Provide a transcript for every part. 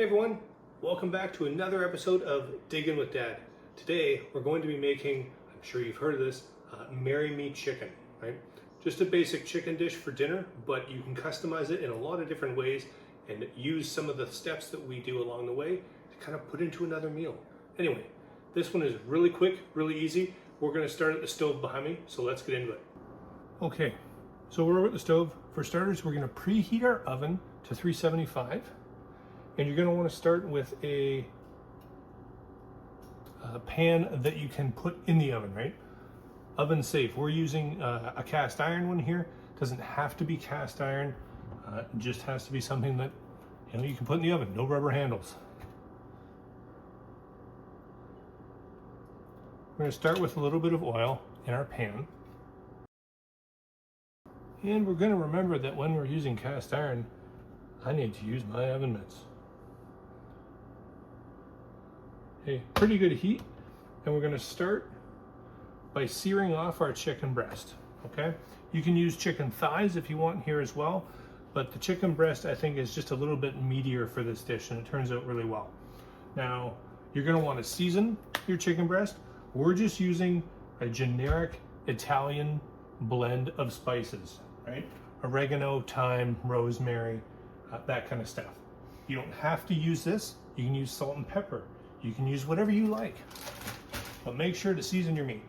Hey everyone, welcome back to another episode of Diggin' with Dad. Today we're going to be making, I'm sure you've heard of this, Marry Me chicken, right? Just a basic chicken dish for dinner, but you can customize it in a lot of different ways and use some of the steps that we do along the way to kind of put into another meal. Anyway, this one is really quick, really easy. We're going to start at the stove behind me, so let's get into it. Okay, so we're at the stove. For starters, we're going to preheat our oven to 375. And you're going to want to start with a pan that you can put in the oven, right? Oven safe. We're using a cast iron one here. Doesn't have to be cast iron. It just has to be something that you can put in the oven. No rubber handles. We're going to start with a little bit of oil in our pan. And we're going to remember that when we're using cast iron, I need to use my oven mitts. Okay, pretty good heat, and we're going to start by searing off our chicken breast. Okay, you can use chicken thighs if you want here as well, but the chicken breast I think is just a little bit meatier for this dish, and it turns out really well. Now you're going to want to season your chicken breast. We're just using a generic Italian blend of spices, right? Oregano, thyme, rosemary, that kind of stuff. You don't have to use this. You can use salt and pepper. You can use whatever you like, but make sure to season your meat.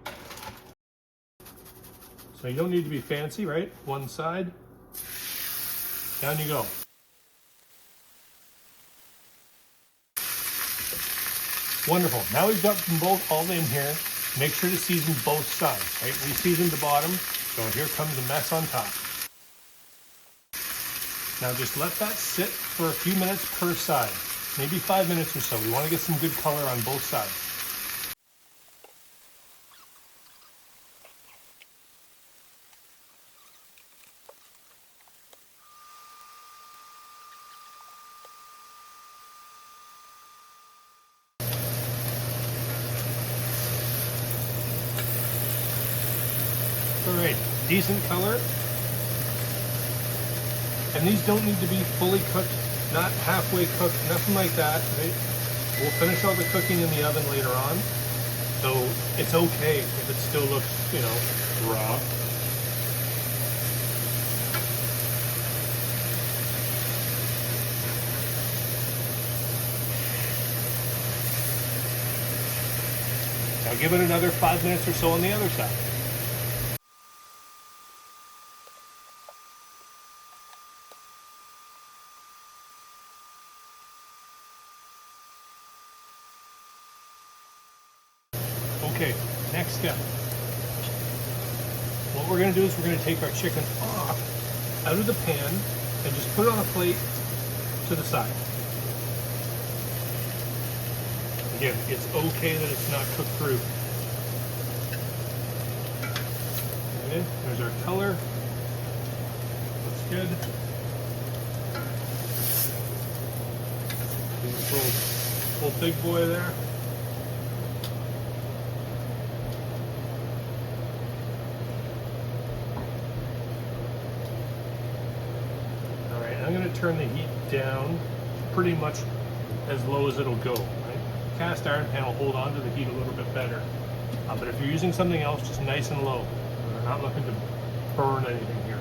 So you don't need to be fancy, right? One side, down you go. Wonderful. Now we've got them both all in here. Make sure to season both sides, right? We seasoned the bottom, so here comes the mess on top. Now just let that sit for a few minutes per side. Maybe 5 minutes or so. We want to get some good color on both sides. All right, decent color. And these don't need to be fully cooked. Not halfway cooked, nothing like that. Right? We'll finish all the cooking in the oven later on, so it's okay if it still looks, raw. Now give it another 5 minutes or so on the other side. Okay, next step. What we're going to do is we're going to take our chicken off out of the pan and just put it on a plate to the side. Again, it's okay that it's not cooked through. Okay, there's our color. Looks good. This little big boy there. I'm going to turn the heat down pretty much as low as it'll go. Right? Cast iron pan will hold on to the heat a little bit better. But if you're using something else, just nice and low. We're not looking to burn anything here.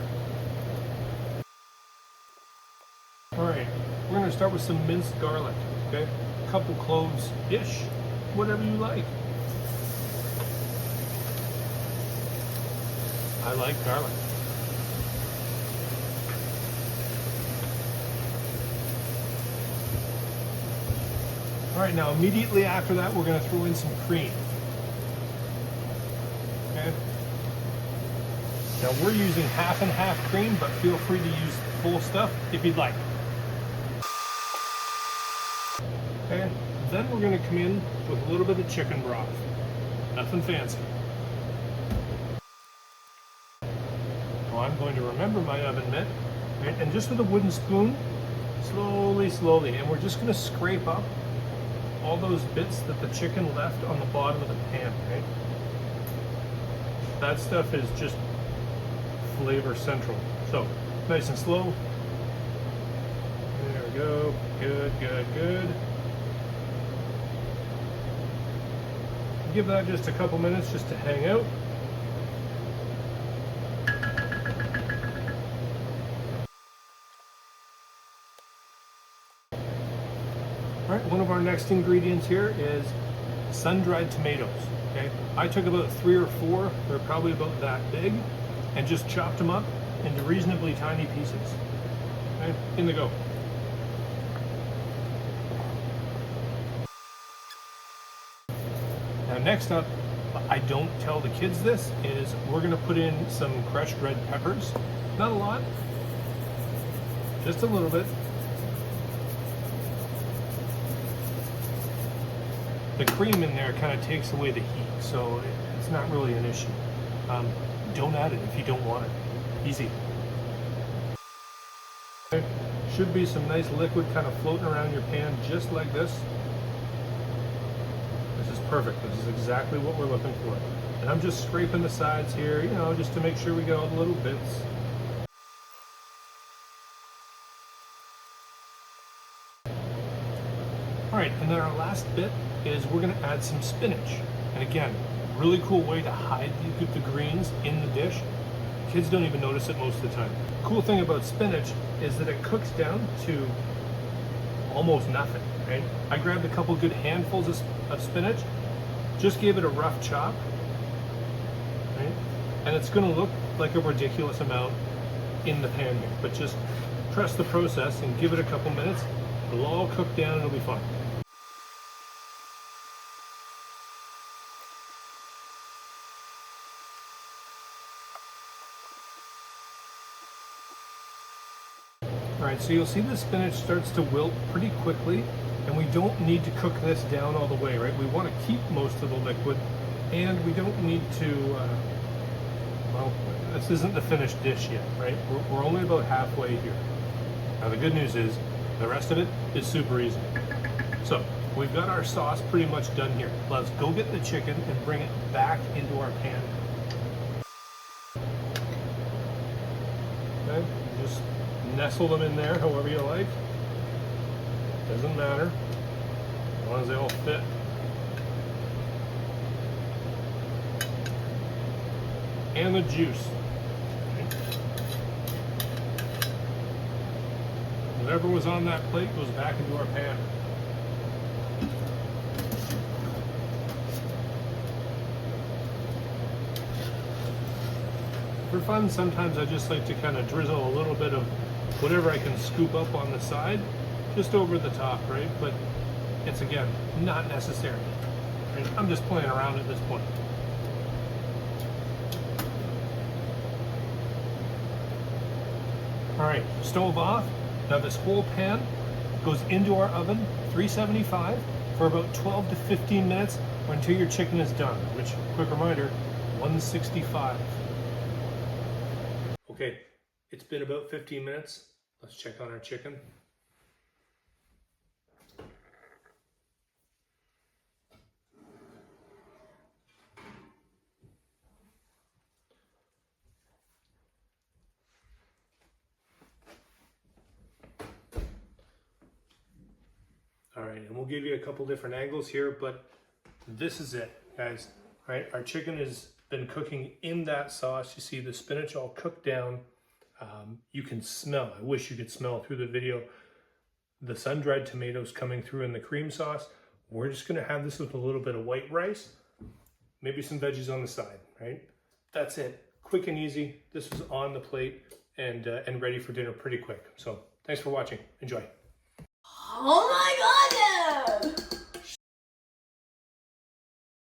All right, we're going to start with some minced garlic. Okay, a couple cloves-ish, whatever you like. I like garlic. All right, now immediately after that, we're going to throw in some cream. Okay. Now we're using half and half cream, but feel free to use full stuff if you'd like. Okay. Then we're going to come in with a little bit of chicken broth. Nothing fancy. Now I'm going to remember my oven mitt, right? And just with a wooden spoon, slowly, and we're just going to scrape up all those bits that the chicken left on the bottom of the pan, right? That stuff is just flavor central. So, nice and slow. There we go. Good, good, good. Give that just a couple minutes just to hang out. All right, one of our next ingredients here is sun-dried tomatoes. Okay, I took about 3 or 4, they're probably about that big, and just chopped them up into reasonably tiny pieces. Okay, in they go. Now next up, I don't tell the kids this, is we're gonna put in some crushed red peppers. Not a lot, just a little bit. The cream in there kind of takes away the heat, so it's not really an issue. Don't add it if you don't want it. Easy. Okay. Should be some nice liquid kind of floating around your pan just like this. This is perfect. This is exactly what we're looking for. And I'm just scraping the sides here, you know, just to make sure we get all the little bits. All right, and then our last bit is we're gonna add some spinach. And again, really cool way to hide the greens in the dish. Kids don't even notice it most of the time. Cool thing about spinach is that it cooks down to almost nothing, right? I grabbed a couple good handfuls of spinach, just gave it a rough chop, right? And it's gonna look like a ridiculous amount in the pan here, but just trust the process and give it a couple minutes. It'll all cook down and it'll be fine. All right, so you'll see the spinach starts to wilt pretty quickly, and we don't need to cook this down all the way, right? We want to keep most of the liquid, and we don't need to, well, this isn't the finished dish yet, right? We're only about halfway here. Now the good news is, the rest of it is super easy. So, we've got our sauce pretty much done here. Let's go get the chicken and bring it back into our pan. Okay, just nestle them in there however you like. Doesn't matter, as long as they all fit. And the juice. Whatever was on that plate goes back into our pan. For fun, sometimes I just like to kind of drizzle a little bit of whatever I can scoop up on the side, just over the top, right? But it's, again, not necessary. Right? I'm just playing around at this point. All right, stove off. Now this whole pan goes into our oven, 375, for about 12 to 15 minutes or until your chicken is done, which, quick reminder, 165. Okay, it's been about 15 minutes. Let's check on our chicken. All right, and we'll give you a couple different angles here, but this is it, guys. All right, our chicken has been cooking in that sauce. You see the spinach all cooked down. You can smell, I wish you could smell through the video, the sun-dried tomatoes coming through in the cream sauce. We're just gonna have this with a little bit of white rice, maybe some veggies on the side, right? That's it, quick and easy. This is on the plate and ready for dinner pretty quick. So thanks for watching, enjoy. Oh my goodness!